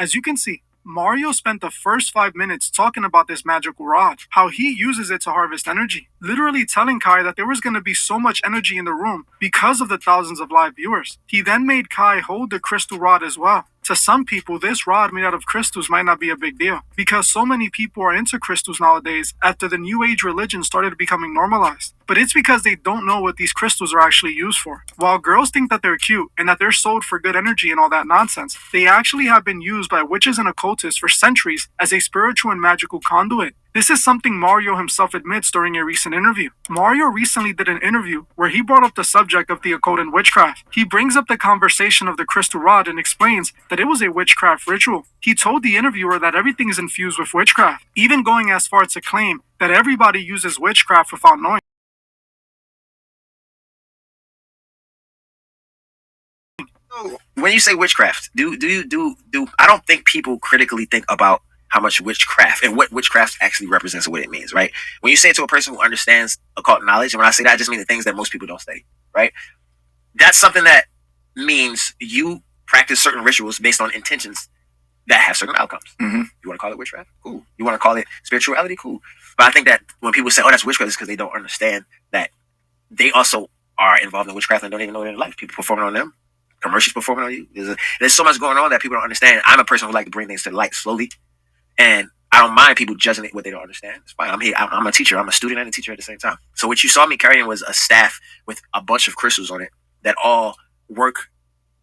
As you can see, Mario spent the first 5 minutes talking about this magical rod, how he uses it to harvest energy, literally telling Kai that there was going to be so much energy in the room because of the thousands of live viewers. He then made Kai hold the crystal rod as well. To some people, this rod made out of crystals might not be a big deal, because so many people are into crystals nowadays after the New Age religion started becoming normalized. But it's because they don't know what these crystals are actually used for. While girls think that they're cute and that they're sold for good energy and all that nonsense, they actually have been used by witches and occultists for centuries as a spiritual and magical conduit. This is something Mario himself admits during a recent interview. Mario recently did an interview where he brought up the subject of the occult and witchcraft. He brings up the conversation of the crystal rod and explains that it was a witchcraft ritual. He told the interviewer that everything is infused with witchcraft, even going as far as to claim that everybody uses witchcraft without knowing. When you say witchcraft, do I don't think people critically think about how much witchcraft and what witchcraft actually represents and what it means, right? When you say it to a person who understands occult knowledge, and when I say that, I just mean the things that most people don't study, right? That's something that means you practice certain rituals based on intentions that have certain outcomes. Mm-hmm. You want to call it witchcraft? Cool. You want to call it spirituality? Cool. But I think that when people say, oh, that's witchcraft, it's because they don't understand that they also are involved in witchcraft and don't even know it in life. People performing on them. Commercials performing on you. There's so much going on that people don't understand. I'm a person who like to bring things to light slowly, and I don't mind people judging it what they don't understand. It's fine. I'm here. I'm a teacher. I'm a student and a teacher at the same time. So what you saw me carrying was a staff with a bunch of crystals on it that all work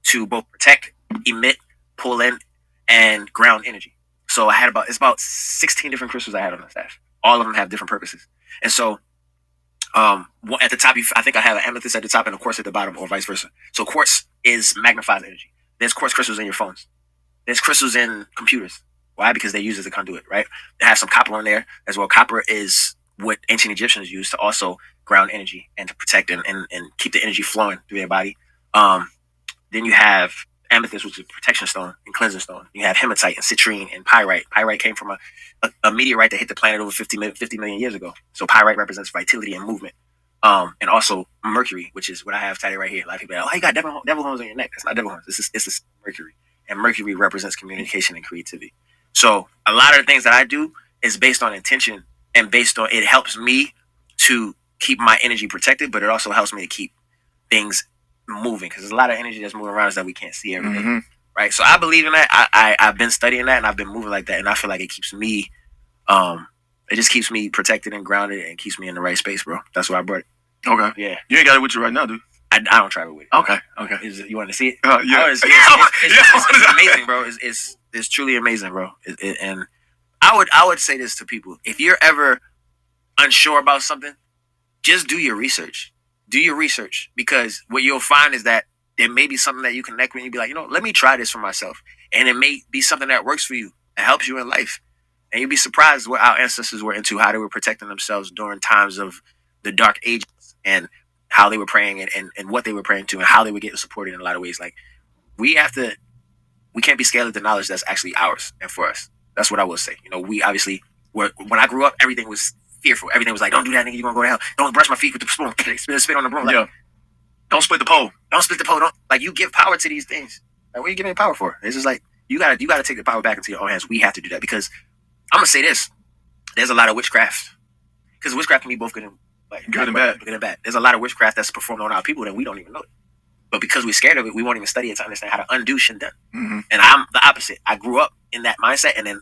to both protect, emit, pull in, and ground energy. So it's about 16 different crystals I had on the staff. All of them have different purposes, and so at the top, I think I have an amethyst at the top and a quartz at the bottom, or vice versa. So quartz is magnifies energy. There's quartz crystals in your phones. There's crystals in computers. Why? Because they use as a conduit, right? They have some copper on there as well. Copper is what ancient Egyptians used to also ground energy and to protect and keep the energy flowing through their body. Then you have amethyst, which is a protection stone and cleansing stone. You have hematite and citrine and pyrite. Pyrite came from a meteorite that hit the planet over 50 million years ago. So pyrite represents vitality and movement. And also mercury, which is what I have tatted right here. A lot of people are like, oh, you got devil horns on your neck. That's not devil horns. It's mercury. And mercury represents communication and creativity. So a lot of the things that I do is based on intention and based on, it helps me to keep my energy protected, but it also helps me to keep things moving, because there's a lot of energy that's moving around us that we can't see every day. Mm-hmm. Right? So I believe in that. I've been studying that and I've been moving like that, and I feel like it keeps me it just keeps me protected and grounded and keeps me in the right space, bro. That's why I brought it. Okay. Yeah. You ain't got it with you right now, dude. I don't travel with it. Okay. Okay. You want to see it? Yeah. It's amazing, bro. It's truly amazing, bro. And I would say this to people: if you're ever unsure about something, just do your research. Do your research, because what you'll find is that there may be something that you connect with and you be like, let me try this for myself, and it may be something that works for you and helps you in life. And you'd be surprised what our ancestors were into, how they were protecting themselves during times of the dark ages, and how they were praying and what they were praying to, and how they were getting supported in a lot of ways. Like, we can't be scared of the knowledge that's actually ours and for us. That's what I will say. We obviously when I grew up, everything was fearful. Everything was like, don't do that, nigga, you're gonna go to hell. Don't brush my feet with the spoon. Spit on the broom. Like, yeah. Don't split the pole. Don't split the pole. Don't, like, you give power to these things. Like, what are you giving power for? It's just like, you gotta take the power back into your own hands. We have to do that, because I'm gonna say this: there's a lot of witchcraft, because witchcraft can be both good and bad. Good and bad. There's a lot of witchcraft that's performed on our people that we don't even know it. But because we're scared of it, we won't even study it to understand how to undo shit done. Mm-hmm. And I'm the opposite. I grew up in that mindset, and then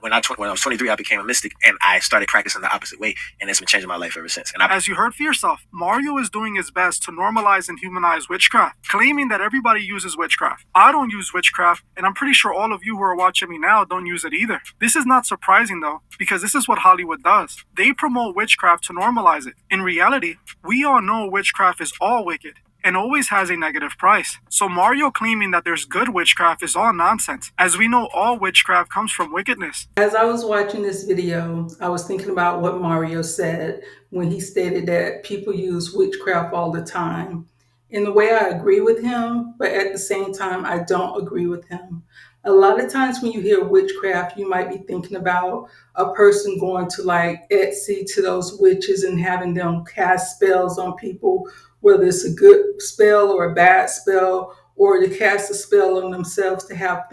when I was 23, I became a mystic, and I started practicing the opposite way, and it's been changing my life ever since. And as you heard for yourself, Mario is doing his best to normalize and humanize witchcraft, claiming that everybody uses witchcraft. I don't use witchcraft, and I'm pretty sure all of you who are watching me now don't use it either. This is not surprising though, because this is what Hollywood does. They promote witchcraft to normalize it. In reality, we all know witchcraft is all wicked and always has a negative price. So Mario claiming that there's good witchcraft is all nonsense, as we know all witchcraft comes from wickedness. As I was watching this video, I was thinking about what Mario said when he stated that people use witchcraft all the time. In a way, I agree with him, but at the same time, I don't agree with him. A lot of times when you hear witchcraft, you might be thinking about a person going to like Etsy to those witches and having them cast spells on people, whether it's a good spell or a bad spell, or to cast a spell on themselves to have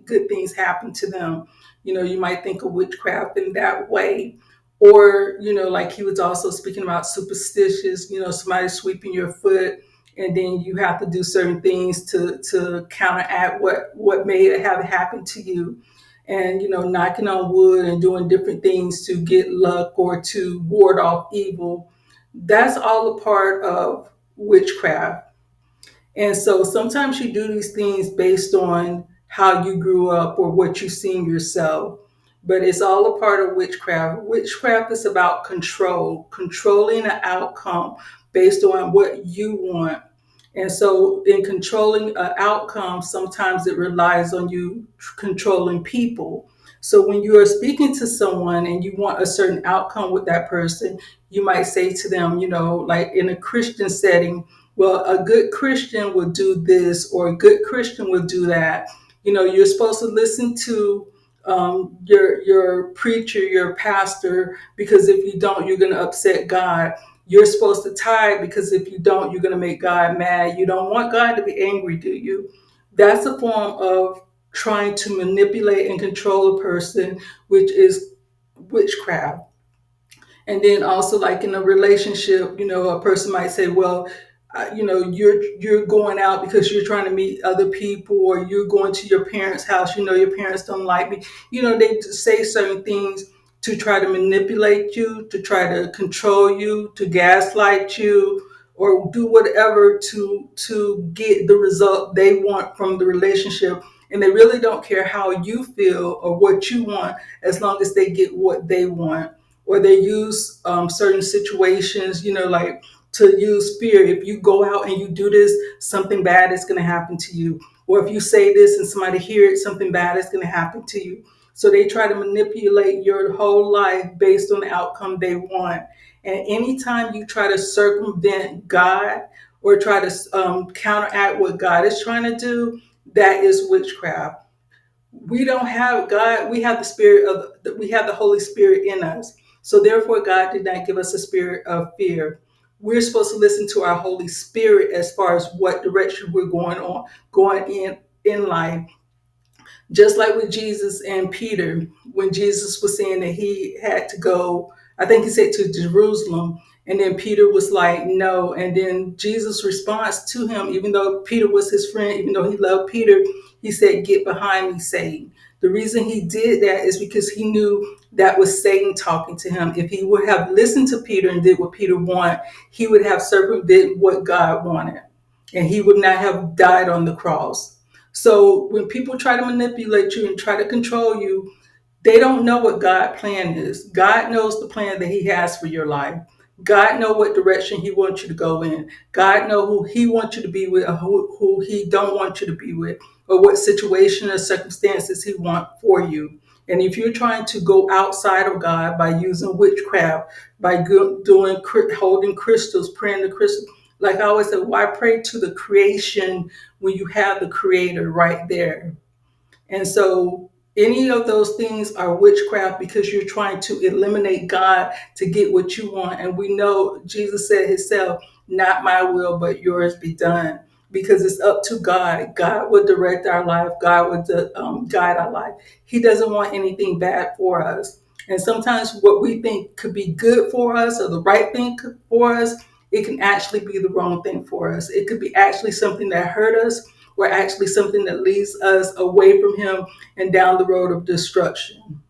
good things happen to them. You might think of witchcraft in that way. Or, like he was also speaking about superstitious, somebody sweeping your foot, and then you have to do certain things to counteract what may have happened to you. And, knocking on wood and doing different things to get luck or to ward off evil. That's all a part of witchcraft. And so sometimes you do these things based on how you grew up or what you've seen yourself. But it's all a part of witchcraft. Witchcraft is about controlling an outcome based on what you want. And so, in controlling an outcome, sometimes it relies on you controlling people. So, when you are speaking to someone and you want a certain outcome with that person, you might say to them, like in a Christian setting, well, a good Christian will do this, or a good Christian will do that. You're supposed to listen to your preacher, your pastor, because if you don't, you're going to upset God. You're supposed to tithe because if you don't, you're going to make God mad. You don't want God to be angry, do you? That's a form of trying to manipulate and control a person, which is witchcraft. And then also, like in a relationship, a person might say, well, you're going out because you're trying to meet other people, or you're going to your parents' house. Your parents don't like me. They say certain things to try to manipulate you, to try to control you, to gaslight you, or do whatever to get the result they want from the relationship. And they really don't care how you feel or what you want, as long as they get what they want. Or they use certain situations, like to use fear. If you go out and you do this, something bad is going to happen to you. Or if you say this and somebody hear it, something bad is going to happen to you. So they try to manipulate your whole life based on the outcome they want. And anytime you try to circumvent God or try to counteract what God is trying to do, that is witchcraft. We don't have God. We have we have the Holy Spirit in us. So therefore, God did not give us a spirit of fear. We're supposed to listen to our Holy Spirit as far as what direction we're going in life. Just like with Jesus and Peter, when Jesus was saying that he had to go, I think he said to Jerusalem, and then Peter was like, no. And then Jesus' response to him, even though Peter was his friend, even though he loved Peter, he said, get behind me, Satan. The reason he did that is because he knew that was Satan talking to him. If he would have listened to Peter and did what Peter wanted, he would have circumvented what God wanted, and he would not have died on the cross. So when people try to manipulate you and try to control you, they don't know what God's plan is. God knows the plan that he has for your life. God knows what direction he wants you to go in. God knows who he wants you to be with, or who he don't want you to be with, or what situation or circumstances he wants for you. And if you're trying to go outside of God by using witchcraft, by holding crystals, praying to crystals, like I always say, why pray to the creation when you have the creator right there? And so any of those things are witchcraft, because you're trying to eliminate God to get what you want. And we know Jesus said himself, not my will, but yours be done. Because it's up to God. God will direct our life. God will guide our life. He doesn't want anything bad for us. And sometimes what we think could be good for us, or the right thing for us, it can actually be the wrong thing for us. It could be actually something that hurt us, or actually something that leads us away from him and down the road of destruction.